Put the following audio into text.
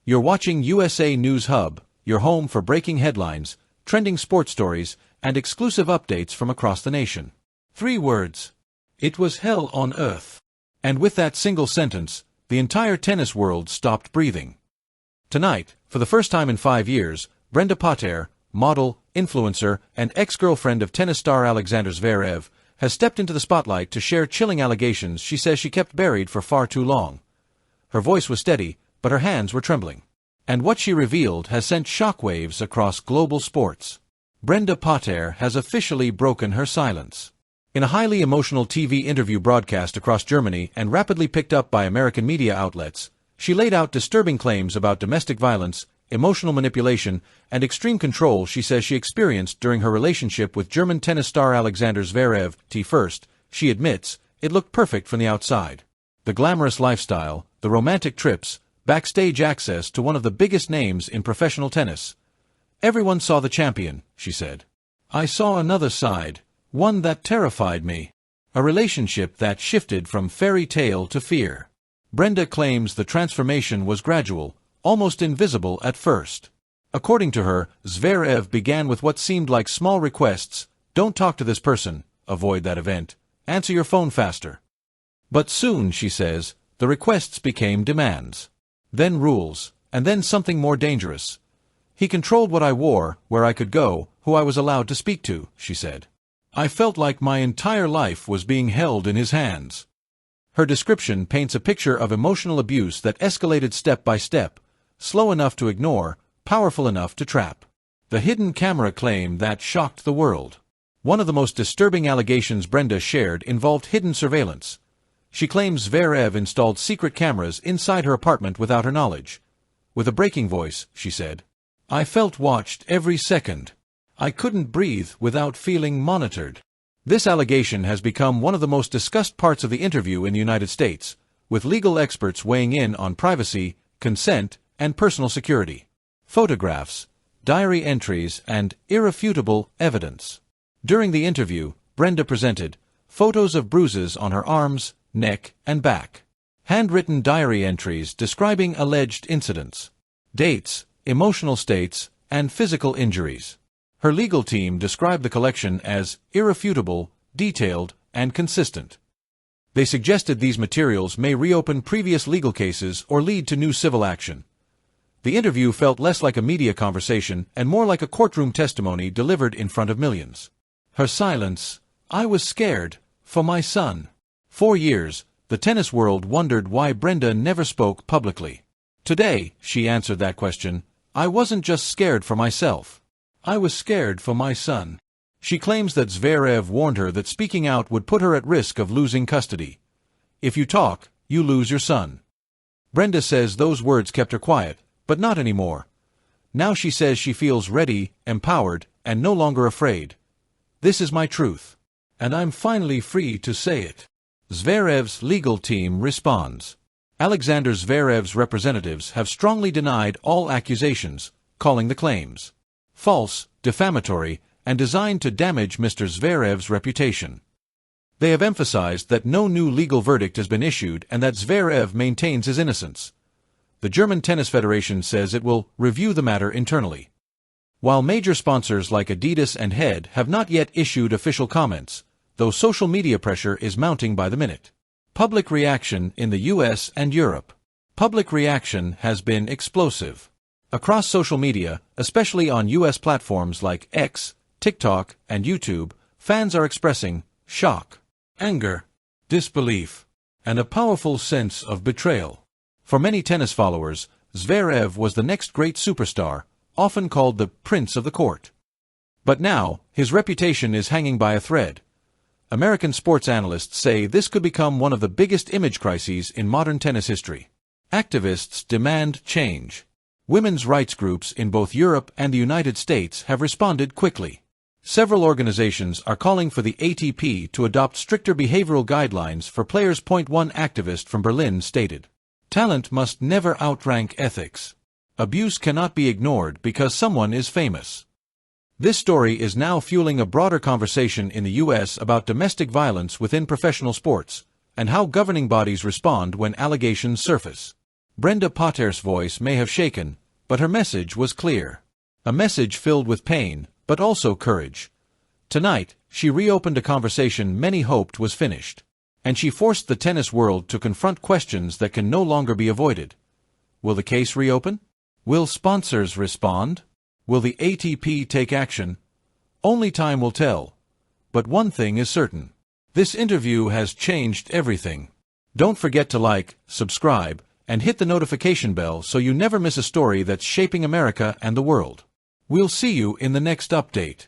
You're watching USA News Hub, your home for breaking headlines, trending sports stories, and exclusive updates from across the nation. 3 words. It was hell on earth. And with that single sentence, the entire tennis world stopped breathing. Tonight, for the first time in 5 years, Brenda Patea, model, influencer, and ex-girlfriend of tennis star Alexander Zverev, has stepped into the spotlight to share chilling allegations she says she kept buried for far too long. Her voice was steady, but her hands were trembling. And what she revealed has sent shockwaves across global sports. Brenda Patea has officially broken her silence. In a highly emotional TV interview broadcast across Germany and rapidly picked up by American media outlets, she laid out disturbing claims about domestic violence, emotional manipulation, and extreme control she says she experienced during her relationship with German tennis star Alexander Zverev. First, she admits, it looked perfect from the outside. The glamorous lifestyle, the romantic trips, backstage access to one of the biggest names in professional tennis. Everyone saw the champion, she said. I saw another side, one that terrified me. A relationship that shifted from fairy tale to fear. Brenda claims the transformation was gradual, almost invisible at first. According to her, Zverev began with what seemed like small requests: don't talk to this person, avoid that event, answer your phone faster. But soon, she says, the requests became demands. Then rules, and then something more dangerous. He controlled what I wore, where I could go, who I was allowed to speak to, she said. I felt like my entire life was being held in his hands. Her description paints a picture of emotional abuse that escalated step by step, slow enough to ignore, powerful enough to trap. The hidden camera claim that shocked the world. One of the most disturbing allegations Brenda shared involved hidden surveillance. She claims Zverev installed secret cameras inside her apartment without her knowledge. With a breaking voice, she said, I felt watched every second. I couldn't breathe without feeling monitored. This allegation has become one of the most discussed parts of the interview in the United States, with legal experts weighing in on privacy, consent, and personal security. Photographs, diary entries, and irrefutable evidence. During the interview, Brenda presented photos of bruises on her arms, neck, and back. Handwritten diary entries describing alleged incidents. Dates, emotional states, and physical injuries. Her legal team described the collection as irrefutable, detailed, and consistent. They suggested these materials may reopen previous legal cases or lead to new civil action. The interview felt less like a media conversation and more like a courtroom testimony delivered in front of millions. Her silence, I was scared, for my son. 4 years, the tennis world wondered why Brenda never spoke publicly. Today, she answered that question, I wasn't just scared for myself. I was scared for my son. She claims that Zverev warned her that speaking out would put her at risk of losing custody. If you talk, you lose your son. Brenda says those words kept her quiet, but not anymore. Now she says she feels ready, empowered, and no longer afraid. This is my truth. And I'm finally free to say it. Zverev's legal team responds. Alexander Zverev's representatives have strongly denied all accusations, calling the claims false, defamatory, and designed to damage Mr. Zverev's reputation. They have emphasized that no new legal verdict has been issued and that Zverev maintains his innocence. The German Tennis Federation says it will review the matter internally. While major sponsors like Adidas and Head have not yet issued official comments, though social media pressure is mounting by the minute. Public reaction in the US and Europe. Public reaction has been explosive. Across social media, especially on US platforms like X, TikTok, and YouTube, fans are expressing shock, anger, disbelief, and a powerful sense of betrayal. For many tennis followers, Zverev was the next great superstar, often called the Prince of the Court. But now, his reputation is hanging by a thread. American sports analysts say this could become one of the biggest image crises in modern tennis history. Activists demand change. Women's rights groups in both Europe and the United States have responded quickly. Several organizations are calling for the ATP to adopt stricter behavioral guidelines for players. One activist from Berlin stated, "Talent must never outrank ethics. Abuse cannot be ignored because someone is famous." This story is now fueling a broader conversation in the U.S. about domestic violence within professional sports, and how governing bodies respond when allegations surface. Brenda Patea's voice may have shaken, but her message was clear. A message filled with pain, but also courage. Tonight, she reopened a conversation many hoped was finished. And she forced the tennis world to confront questions that can no longer be avoided. Will the case reopen? Will sponsors respond? Will the ATP take action? Only time will tell. But one thing is certain. This interview has changed everything. Don't forget to like, subscribe, and hit the notification bell so you never miss a story that's shaping America and the world. We'll see you in the next update.